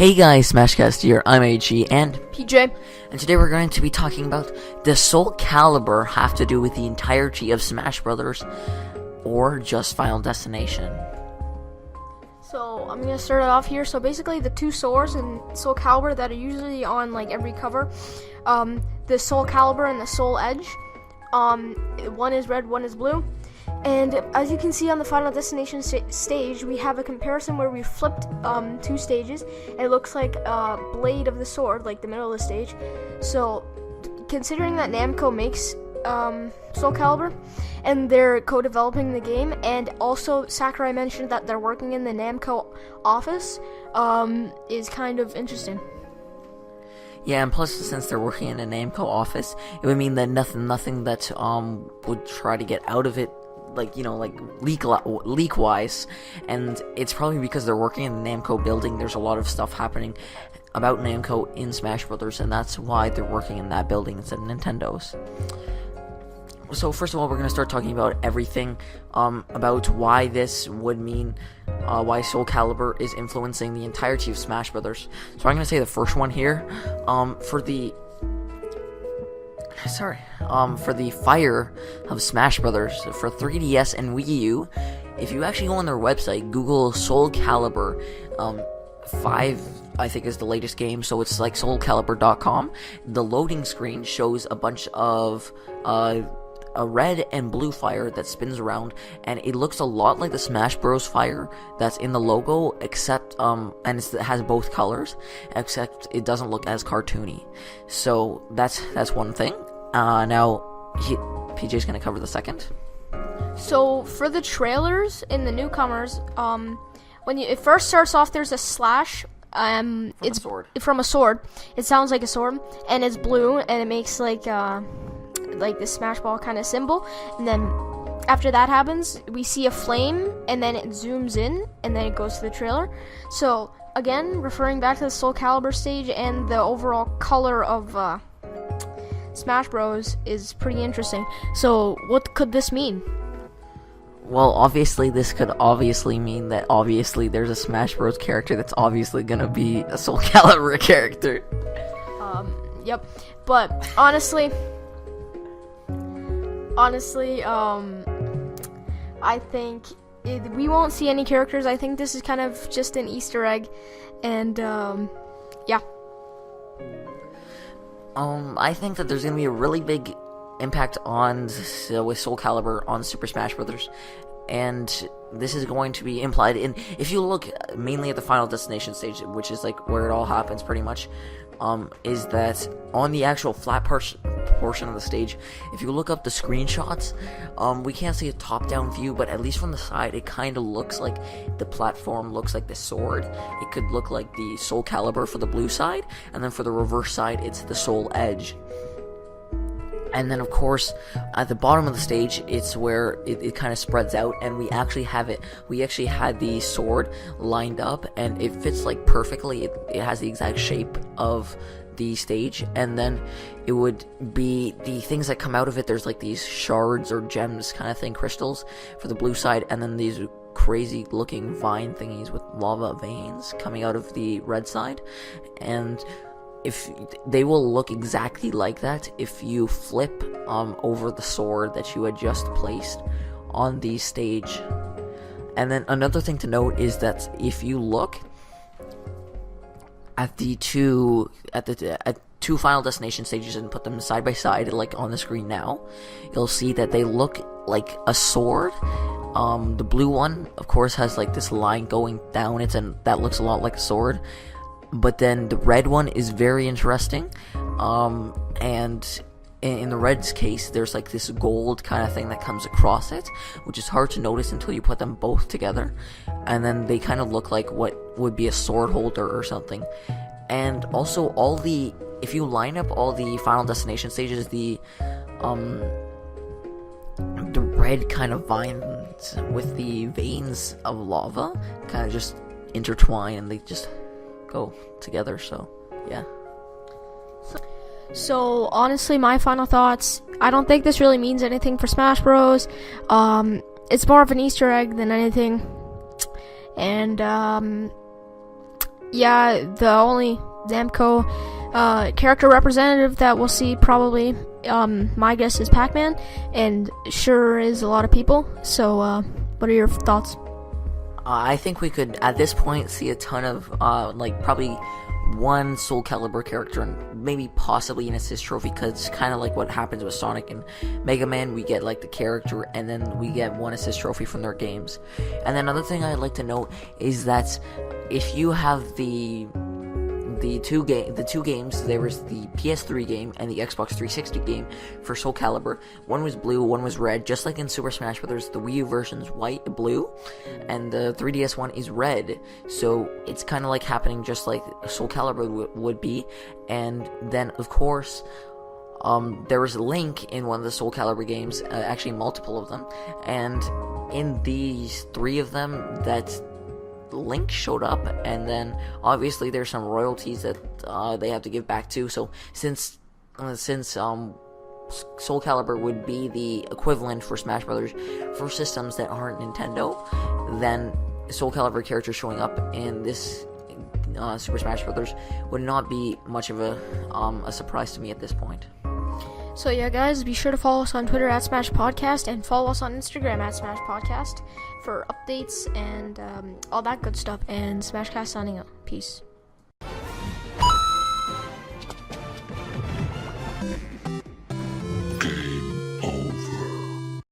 Hey guys, Smashcast here, I'm AG and PJ. And today we're going to be talking about, does Soul Calibur have to do with the entirety of Smash Brothers, or just Final Destination? So I'm gonna start it off here. So basically the two swords in Soul Calibur that are usually on like every cover, the Soul Calibur and the Soul Edge, one is red, one is blue. And as you can see on the Final Destination stage, we have a comparison where we flipped two stages. It looks like a blade of the sword, like the middle of the stage. So, considering that Namco makes Soul Calibur, and they're co-developing the game, and also Sakurai mentioned that they're working in the Namco office, is kind of interesting. Yeah, and plus, since they're working in a Namco office, it would mean that nothing that would try to get out of it, like leak wise, and it's probably because they're working in the Namco building. There's a lot of stuff happening about Namco in Smash Brothers, and that's why they're working in that building instead of Nintendo's. So first of all, we're going to start talking about everything about why this would mean why Soul Calibur is influencing the entirety of Smash Brothers. So I'm going to say the first one here, for the Fire of Smash Brothers for 3DS and Wii U. If you actually go on their website, Google Soul Calibur 5, I think is the latest game, so it's like soulcalibur.com. The loading screen shows a bunch of a red and blue fire that spins around, and it looks a lot like the Smash Bros. Fire that's in the logo, except and it has both colors, except it doesn't look as cartoony. So that's one thing. Now PJ's gonna cover the second. So for the trailers in the newcomers, it first starts off, there's a slash. It's from a sword. It sounds like a sword, and it's blue, and it makes like the Smash Ball kind of symbol. And then after that happens, we see a flame, and then it zooms in, and then it goes to the trailer. So again, referring back to the Soul Calibur stage, and the overall color of Smash Bros is pretty interesting. So what could this mean? Well, obviously this could mean that obviously there's a Smash Bros character that's obviously gonna be a Soul Calibur character. Yep. But honestly, I think we won't see any characters. I think this is kind of just an Easter egg, and yeah. I think that there's gonna be a really big impact on with Soul Calibur on Super Smash Brothers, and this is going to be implied in, if you look mainly at the Final Destination stage, which is like where it all happens pretty much, is that on the actual flat portion of the stage, if you look up the screenshots, we can't see a top-down view, but at least from the side, it kind of looks like the platform looks like the sword. It could look like the Soul Calibur for the blue side, and then for the reverse side, it's the Soul Edge. And then, of course, at the bottom of the stage, it's where it kind of spreads out, and we actually had the sword lined up, and it fits like perfectly. It has the exact shape of the stage, and then it would be the things that come out of it. There's like these shards or gems kind of thing, crystals for the blue side, and then these crazy looking vine thingies with lava veins coming out of the red side, and if they will look exactly like that if you flip over the sword that you had just placed on the stage. And then another thing to note is that if you look at two Final Destination stages and put them side by side, like on the screen now, you'll see that they look like a sword. The blue one, of course, has like this line going down it, and that looks a lot like a sword. But then the red one is very interesting, and in the red's case, there's like this gold kind of thing that comes across it, which is hard to notice until you put them both together, and then they kind of look like what would be a sword holder or something. And also, if you line up all the Final Destination stages, the red kind of vines with the veins of lava kind of just intertwine, and they just go together. So yeah. So honestly, my final thoughts, I don't think this really means anything for Smash Bros. It's more of an Easter egg than anything, and Yeah, the only Namco character representative that we'll see probably, my guess is Pac-Man, and sure is a lot of people. So, what are your thoughts? I think we could, at this point, see a ton of, probably one Soul Calibur character and maybe possibly an assist trophy, because it's kind of like what happens with Sonic and Mega Man. We get like the character and then we get one assist trophy from their games. And then another thing I'd like to note is that if you have the two games, there was the PS3 game and the Xbox 360 game for Soul Calibur. One was blue, one was red, just like in Super Smash Bros. The Wii U version's white, blue, and the 3DS one is red. So it's kind of like happening just like Soul Calibur would be. And then, of course, there was a Link in one of the Soul Calibur games, actually multiple of them, and in these three of them, that Link showed up, and then obviously there's some royalties that they have to give back too. So since Soul Calibur would be the equivalent for Smash Brothers for systems that aren't Nintendo, then Soul Calibur characters showing up in this Super Smash Brothers would not be much of a surprise to me at this point. So yeah, guys, be sure to follow us on Twitter at Smash Podcast, and follow us on Instagram at Smash Podcast for updates and all that good stuff. And Smashcast signing up. Peace.